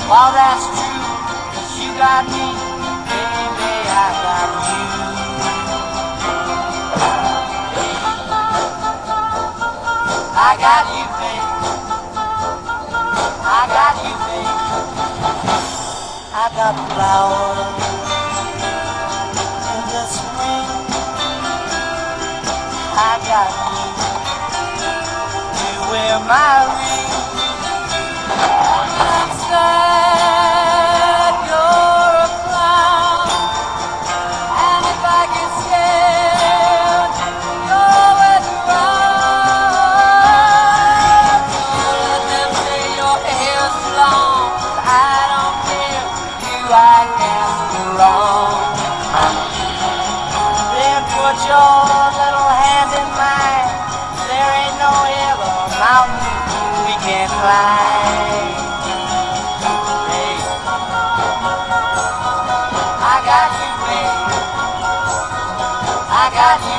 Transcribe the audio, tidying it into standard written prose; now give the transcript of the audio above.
Well, that's true, 'cause you got me, baby, I got you. I got you, baby. I got you, baby. I got flowers in the spring. I got you. You wear my ring. Said you're a clown, and if I get scared, you're always around. So let them say your hair's long, I don't care, you I can't do wrong. Then put your little hand in mine, there ain't no hill or mountain we can't climb. I got you, babe. I got you.